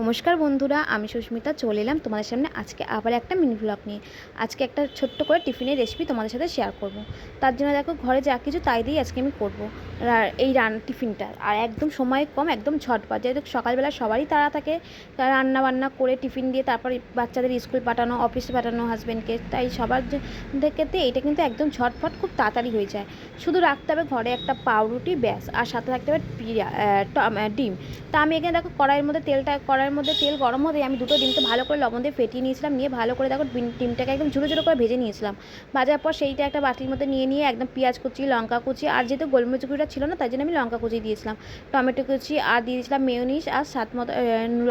নমস্কার বন্ধুরা, আমি সুস্মিতা চলে এলাম তোমাদের সামনে আজকে আবার একটা মিনি ব্লগ নিয়ে। আজকে একটা ছোট্ট করে টিফিনের রেসিপি তোমাদের সাথে শেয়ার করব। তার জন্য দেখো ঘরে যা কিছু তাই দিয়েই আজকে আমি করব এই টিফিনটা। আর একদম সময় কম, একদম ঝটপট, যেহেতু সকালবেলা সবারই তাড়া থাকে রান্না বান্না করে টিফিন দিয়ে তারপর বাচ্চাদের স্কুল পাঠানো, অফিসে পাঠানো, হাজব্যান্ডকে, তাই সবার ক্ষেত্রে এটা কিন্তু একদম ঝটপট খুব তাড়াতাড়ি হয়ে যায়। শুধু রাখতে হবে ঘরে একটা পাউরুটি, ব্যাস, আর সাথে রাখতে হবে ডিম। তা আমি এখানে দেখো কড়াইয়ের মধ্যে তেল গরম হতে আমি দুটো ডিমকে ভালো করে লবণ দিয়ে ফেটিয়ে নিয়েছিলাম। নিয়ে ভালো করে দেখো ডিমটাকে একদম ঝুড়ো ঝুড়ো করে ভেজে নিয়েছিলাম। ভাজার পর সেইটা একটা বাটির মধ্যে নিয়ে একদম পেঁয়াজ কুচি, লঙ্কা কুচি, আর যেহেতু গোলমরিচ গুঁড়োটা ছিল না তাই জন্য আমি লঙ্কা কুচি দিয়েছিলাম, টমেটো কুচি, আর দিয়ে দিয়েছিলাম মেয়োনিজ, আর স্বাদ মতো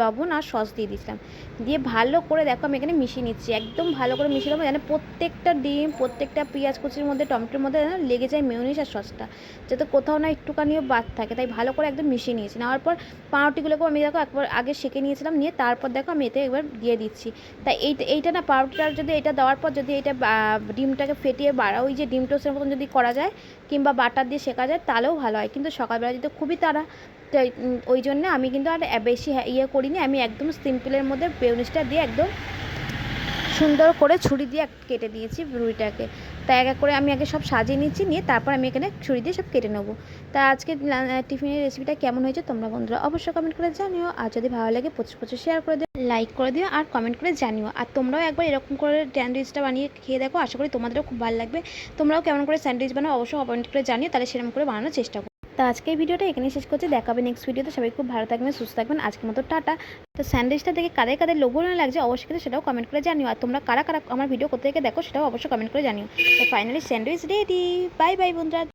লবণ আর সস দিয়ে দিয়েছিলাম। দিয়ে ভালো করে দেখো আমি এখানে মিশিয়ে নিচ্ছি, একদম ভালো করে মিশিয়ে দেবো যেন প্রত্যেকটা ডিম, প্রত্যেকটা পেঁয়াজ কুচির মধ্যে, টমেটোর মধ্যে যেন লেগে যায় মেয়োনিজ আর সসটা, যাতে কোথাও না একটুখানিও বাদ থাকে। তাই ভালো করে একদম মিশিয়ে নিয়েছি। নেওয়ার পর পাউরুটিগুলোকেও আমি দেখো একবার আগে সেঁকে নিয়েছিলাম, নিয়ে তারপর দেখো আমি এতে একবার দিয়ে দিচ্ছি। তাই এইটা না, পাউরুটিটার যদি এটা দেওয়ার পর যদি এটা ডিমটাকে ফেটিয়ে ওই যে ডিম টোস্টের মতন যদি করা যায় কিংবা বাটার দিয়ে শেখা যায় তাহলেও ভালো হয়, কিন্তু সকালবেলা যদি খুবই তাড়া, তাই ওই জন্য আমি কিন্তু আর বেশি করিনি। আমি একদম সিম্পলের মধ্যে মেয়োনিজটা দিয়ে একদম সুন্দর করে ছুরি দিয়ে কেটে দিয়েছি রুটিটাকে। তাই এক এক করে আমি আগে সব সাজিয়ে নিচ্ছি, নিয়ে তারপর আমি এখানে ছুরি দিয়ে সব কেটে নেবো। তা আজকে টিফিনের রেসিপিটা কেমন হয়েছে তোমরা বন্ধুরা অবশ্যই কমেন্ট করে জানিও। আর যদি ভালো লাগে প্রচুর শেয়ার করে দিও, লাইক করে দিও, আর কমেন্ট করে জানিও। আর তোমরাও একবার এরকম করে স্যান্ডউইচটা বানিয়ে খেয়ে দেখো, আশা করি তোমাদেরও খুব ভালো লাগবে। তোমরাও কেমন করে স্যান্ডউইচ বানাও অবশ্যই কমেন্ট করে জানিও, তাহলে সেরকম করে বানানোর চেষ্টা করো। তো আজকে এই ভিডিওটা এখানেই শেষ করছি, দেখা হবে নেক্সট ভিডিওতে। সবাই খুব ভালো থাকবেন, সুস্থ থাকবেন। আজকের মতো টাটা। তো স্যান্ডউইচটা দেখে কাদের লোভনীয় লাগছে অবশ্যই কিন্তু সেটাও কমেন্ট করে জানিও। আর তোমরা কারা আমার ভিডিও কোথা থেকে দেখো সেটাও অবশ্যই কমেন্ট করে জানিও। তো finally sandwich ready. Bye bye বন্ধুরা।